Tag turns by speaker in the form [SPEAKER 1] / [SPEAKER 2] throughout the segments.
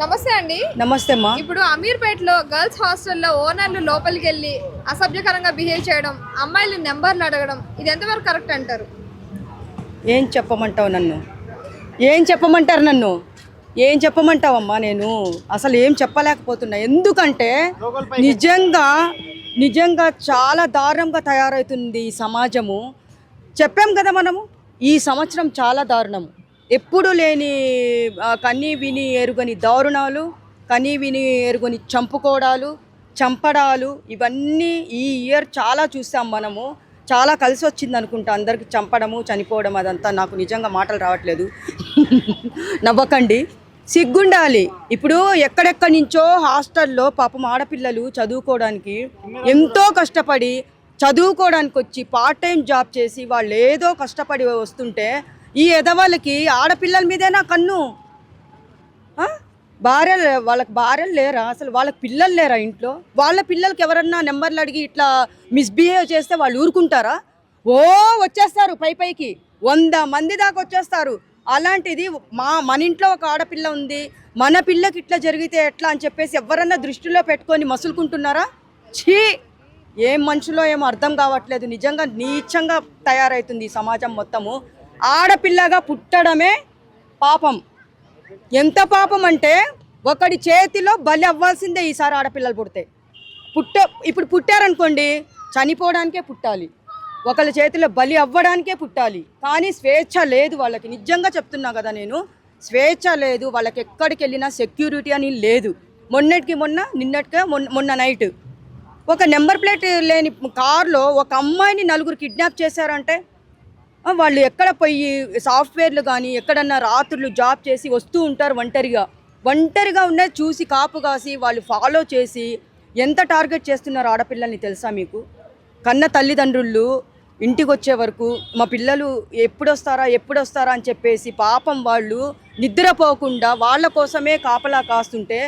[SPEAKER 1] నమస్తే అండి.
[SPEAKER 2] నమస్తే అమ్మా.
[SPEAKER 1] ఇప్పుడు అమీర్పేటలో గర్ల్స్ హాస్టల్లో ఓనర్లు లోపలికి వెళ్ళి అసభ్యకరంగా బిహేవ్ చేయడం, అమ్మాయిలు నెంబర్లు అడగడం, ఇది ఎంతవరకు కరెక్ట్ అంటారు?
[SPEAKER 2] ఏం చెప్పమంటావు నన్ను? ఏం చెప్పమంటారు నన్ను? ఏం చెప్పమంటావమ్మా? నేను అసలు ఏం చెప్పలేకపోతున్నా. ఎందుకంటే నిజంగా చాలా దారుణంగా తయారవుతుంది ఈ సమాజము. చెప్పాం కదా మనము, ఈ సంవత్సరం చాలా దారుణము. ఎప్పుడు లేని కన్నీ విని ఎరుగని దారుణాలు, కనీ విని ఎరుగని చంపడాలు ఇవన్నీ ఈ ఇయర్ చాలా చూసాం మనము. చాలా కలిసి వచ్చింది అనుకుంటా అందరికి, చంపడము చనిపోవడం అదంతా. నాకు నిజంగా మాటలు రావట్లేదు. నవ్వకండి, సిగ్గుండాలి. ఇప్పుడు ఎక్కడెక్కడి నుంచో హాస్టల్లో పాపం ఆడపిల్లలు చదువుకోవడానికి ఎంతో కష్టపడి చదువుకోవడానికి వచ్చి పార్ట్ టైం జాబ్ చేసి వాళ్ళు ఏదో కష్టపడి వస్తుంటే ఈ ఎదవాళ్ళకి ఆడపిల్లల మీదేనా కన్ను? వాళ్ళకి భార్యలు లేరా? అసలు వాళ్ళకి పిల్లలు లేరా ఇంట్లో? వాళ్ళ పిల్లలకి ఎవరన్నా నెంబర్లు అడిగి ఇట్లా మిస్బిహేవ్ చేస్తే వాళ్ళు ఊరుకుంటారా? వచ్చేస్తారు పైకి 100 మంది దాకా వచ్చేస్తారు. అలాంటిది మన ఇంట్లో ఒక ఆడపిల్ల ఉంది, మన పిల్లకి ఇట్లా జరిగితే ఎట్లా అని చెప్పేసి ఎవరన్నా దృష్టిలో పెట్టుకొని మసులుకుంటున్నారా? ఛీ, ఏం మనుషులో ఏమో అర్థం కావట్లేదు. నిజంగా నీచంగా తయారవుతుంది ఈ సమాజం మొత్తము. ఆడపిల్లగా పుట్టడమే పాపం. ఎంత పాపం అంటే ఒకడి చేతిలో బలి అవ్వాల్సిందే ఈసారి ఆడపిల్లలు పుడితే. ఇప్పుడు పుట్టారనుకోండి, చనిపోవడానికే పుట్టాలి, ఒకళ్ళ చేతిలో బలి అవ్వడానికే పుట్టాలి. కానీ స్వేచ్ఛ లేదు వాళ్ళకి. నిజంగా చెప్తున్నా కదా నేను, స్వేచ్ఛ లేదు వాళ్ళకి. ఎక్కడికి వెళ్ళినా సెక్యూరిటీ అని లేదు. మొన్న నైట్ ఒక నెంబర్ ప్లేట్ లేని కారులో ఒక అమ్మాయిని 4 కిడ్నాప్ చేశారంటే, వాళ్ళు ఎక్కడ పోయి సాఫ్ట్వేర్లు కానీ ఎక్కడన్నా రాత్రులు జాబ్ చేసి వస్తూ ఉంటారు. ఒంటరిగా ఉన్నది చూసి కాపు కాసి వాళ్ళు ఫాలో చేసి ఎంత టార్గెట్ చేస్తున్నారు ఆడపిల్లల్ని తెలుసా మీకు? కన్న తల్లిదండ్రులు ఇంటికి వచ్చే వరకు మా పిల్లలు ఎప్పుడొస్తారా అని చెప్పేసి పాపం వాళ్ళు నిద్రపోకుండా వాళ్ళ కోసమే కాపలా కాస్తుంటే,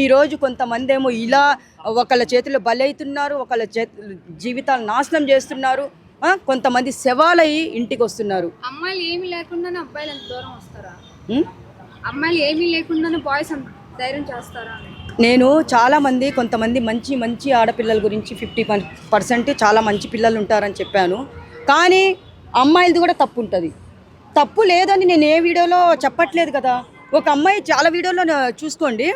[SPEAKER 2] ఈరోజు కొంతమంది ఏమో ఇలా ఒకళ్ళ చేతిలో బలవుతున్నారు, ఒకళ్ళ జీవితాలు నాశనం చేస్తున్నారు, కొంతమంది శవాలయ్యి ఇంటికి వస్తున్నారు.
[SPEAKER 1] అమ్మాయిలు ఏమీ లేకుండానే అబ్బాయిలు ఎంత దూరం వస్తారా? అమ్మాయిలు ఏమీ లేకుండానే బాయ్స్ అంత ధైర్యం చేస్తారా?
[SPEAKER 2] నేను కొంతమంది మంచి ఆడపిల్లల గురించి 50% చాలా మంచి పిల్లలు ఉంటారని చెప్పాను. కానీ అమ్మాయిలది కూడా తప్పు ఉంటుంది. తప్పు లేదని నేను ఏ వీడియోలో చెప్పట్లేదు కదా. ఒక అమ్మాయి, చాలా వీడియోలో చూసుకోండి,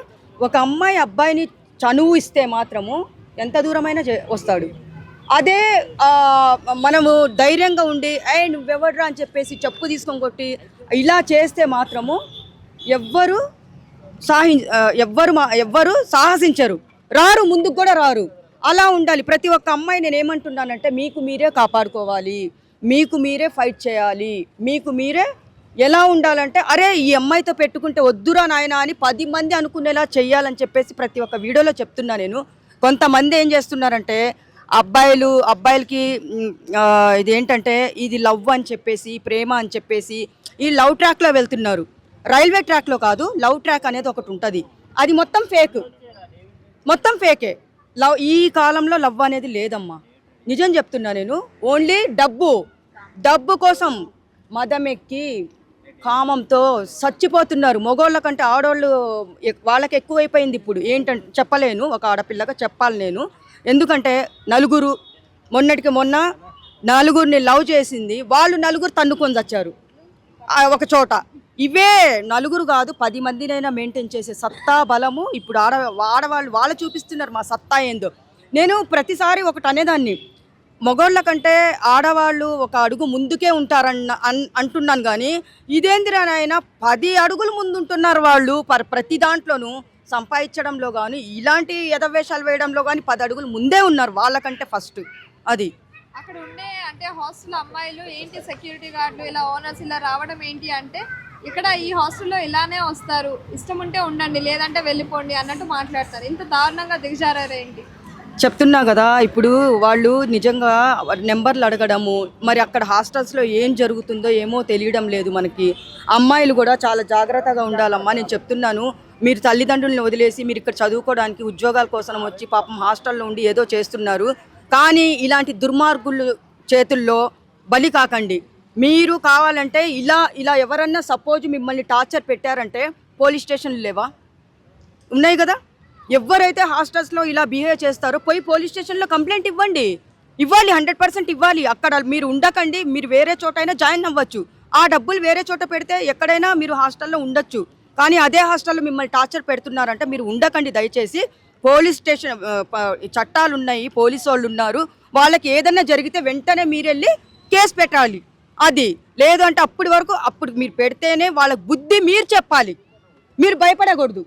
[SPEAKER 2] ఒక అమ్మాయి అబ్బాయిని చనువు ఇస్తే మాత్రము ఎంత దూరమైనా వస్తాడు. అదే మనము ధైర్యంగా ఉండి నువ్వెవర్రా అని చెప్పేసి చెప్పు తీసుకొని కొట్టి ఇలా చేస్తే మాత్రము ఎవ్వరు సాహసించరు, ముందుకు కూడా రారు. అలా ఉండాలి ప్రతి ఒక్క అమ్మాయి. నేను ఏమంటున్నానంటే, మీకు మీరే కాపాడుకోవాలి, మీకు మీరే ఫైట్ చేయాలి, మీకు మీరే ఎలా ఉండాలంటే, అరే ఈ అమ్మాయితో పెట్టుకుంటే వద్దురా నాయనా అని 10 మంది అనుకునేలా చెయ్యాలని చెప్పేసి ప్రతి ఒక్క వీడియోలో చెప్తున్నా నేను. కొంతమంది ఏం చేస్తున్నారంటే, అబ్బాయిలకి ఇదేంటంటే ఇది లవ్ అని చెప్పేసి, ప్రేమ అని చెప్పేసి ఈ లవ్ ట్రాక్లో వెళ్తున్నారు. రైల్వే ట్రాక్లో కాదు, లవ్ ట్రాక్ అనేది ఒకటి ఉంటుంది. అది మొత్తం ఫేకే. ఈ కాలంలో లవ్ అనేది లేదమ్మా. నిజం చెప్తున్నా నేను. ఓన్లీ డబ్బు కోసం మదమెక్కి కామంతో చచ్చిపోతున్నారు. మగోళ్ళ కంటే ఆడవాళ్ళు వాళ్ళకి ఎక్కువైపోయింది ఇప్పుడు. ఏంటంటే చెప్పలేను, ఒక ఆడపిల్లగా చెప్పాలి నేను. ఎందుకంటే మొన్నటికి మొన్న 4 లవ్ చేసింది, వాళ్ళు 4 తన్నుకొని వచ్చారు ఒక చోట. ఇవే 4 కాదు 10 మందినైనా మెయింటైన్ చేసే సత్తా బలము ఇప్పుడు వాళ్ళు చూపిస్తున్నారు మా సత్తా ఏందో. నేను ప్రతిసారి ఒకటి అనేదాన్ని, మగోళ్ళ కంటే ఆడవాళ్ళు ఒక అడుగు ముందుకే అంటున్నాను. కానీ ఇదేందిరా నాయన, 10 అడుగులు ముందుంటున్నారు వాళ్ళు. ప్రతి దాంట్లోనూ సంపాదించడంలో కానీ, ఇలాంటి ఎదవేషాలు వేయడంలో కానీ 10 అడుగులు ముందే ఉన్నారు వాళ్ళకంటే ఫస్ట్. అది
[SPEAKER 1] అక్కడ ఉండే అంటే హాస్టల్ అమ్మాయిలు ఏంటి, సెక్యూరిటీ గార్డులు ఇలా ఓనర్స్ ఇలా రావడం ఏంటి అంటే, ఇక్కడ ఈ హాస్టల్లో ఇలానే వస్తారు, ఇష్టం ఉంటే ఉండండి లేదంటే వెళ్ళిపోండి అన్నట్టు మాట్లాడతారు. ఇంత దారుణంగా దిగజారారు ఏంటి?
[SPEAKER 2] చెప్తున్నా కదా. ఇప్పుడు వాళ్ళు నిజంగా నెంబర్లు అడగడము, మరి అక్కడ హాస్టల్స్లో ఏం జరుగుతుందో ఏమో తెలియడం లేదు మనకి. అమ్మాయిలు కూడా చాలా జాగ్రత్తగా ఉండాలమ్మా. నేను చెప్తున్నాను, మీరు తల్లిదండ్రులను వదిలేసి మీరు ఇక్కడ చదువుకోవడానికి ఉద్యోగాల కోసం వచ్చి పాపం హాస్టల్లో ఉండి ఏదో చేస్తున్నారు. కానీ ఇలాంటి దుర్మార్గులు చేతుల్లో బలి కాకండి. మీరు కావాలంటే ఇలా ఎవరన్నా సపోజ్ మిమ్మల్ని టార్చర్ పెట్టారంటే పోలీస్ స్టేషన్లు లేవా? ఉన్నాయి కదా. ఎవరైతే హాస్టల్స్లో ఇలా బిహేవ్ చేస్తారో పోయి పోలీస్ స్టేషన్లో కంప్లైంట్ ఇవ్వండి. ఇవ్వాలి, 100% ఇవ్వాలి. అక్కడ మీరు ఉండకండి, మీరు వేరే చోట అయినా జాయిన్ అవ్వచ్చు. ఆ డబ్బులు వేరే చోట పెడితే ఎక్కడైనా మీరు హాస్టల్లో ఉండొచ్చు. కానీ అదే హాస్టల్లో మిమ్మల్ని టార్చర్ పెడుతున్నారంటే మీరు ఉండకండి దయచేసి. పోలీస్ స్టేషన్ చట్టాలు ఉన్నాయి, పోలీసు వాళ్ళు ఉన్నారు. వాళ్ళకి ఏదైనా జరిగితే వెంటనే మీరు వెళ్ళి కేసు పెట్టాలి. అది లేదు అంటే అప్పుడు మీరు పెడితేనే వాళ్ళ బుద్ధి మీరు చెప్పాలి. మీరు భయపడకూడదు.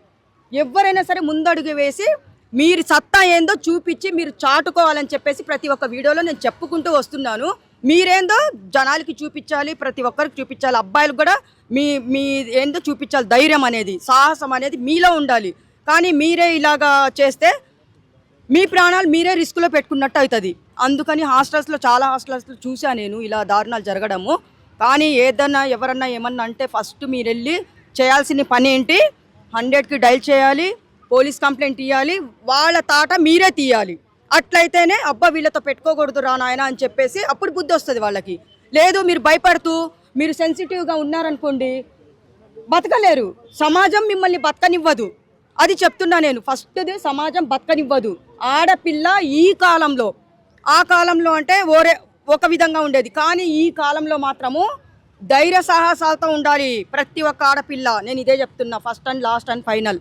[SPEAKER 2] ఎవరైనా సరే ముందడుగు వేసి మీరు సత్తా ఏందో చూపించి మీరు చాటుకోవాలని చెప్పేసి ప్రతి ఒక్క వీడియోలో నేను చెప్పుకుంటూ వస్తున్నాను. మీరేందో జనాలకి చూపించాలి, ప్రతి ఒక్కరికి చూపించాలి. అబ్బాయిలకు కూడా మీ ఏందో చూపించాలి. ధైర్యం అనేది, సాహసం అనేది మీలో ఉండాలి. కానీ మీరే ఇలాగా చేస్తే మీ ప్రాణాలు మీరే రిస్క్లో పెట్టుకున్నట్టు అవుతుంది. అందుకని చాలా హాస్టల్స్లో చూసాను నేను ఇలా దారుణాలు జరగడము. కానీ ఎవరన్నా ఏమన్నా అంటే ఫస్ట్ మీరు వెళ్ళి చేయాల్సిన పని ఏంటి, 100కి డైల్ చేయాలి, పోలీస్ కంప్లైంట్ ఇవ్వాలి, వాళ్ళ తాట మీరే తీయాలి. అట్లయితేనే అబ్బా వీళ్ళతో పెట్టుకోకూడదు రా నాయన అని చెప్పేసి అప్పుడు బుద్ధి వస్తుంది వాళ్ళకి. లేదు మీరు భయపడుతూ మీరు సెన్సిటివ్గా ఉన్నారనుకోండి, బతకలేరు. సమాజం మిమ్మల్ని బతకనివ్వదు. అది చెప్తున్నా నేను. ఫస్ట్ది సమాజం బతకనివ్వదు. ఆడపిల్ల ఈ కాలంలో, ఆ కాలంలో అంటే ఒక విధంగా ఉండేది. కానీ ఈ కాలంలో మాత్రము ధైర్య సాహసాలతో ఉండాలి ప్రతి ఒక్క ఆడపిల్ల. నేను ఇదే చెప్తున్నా, first and last and final.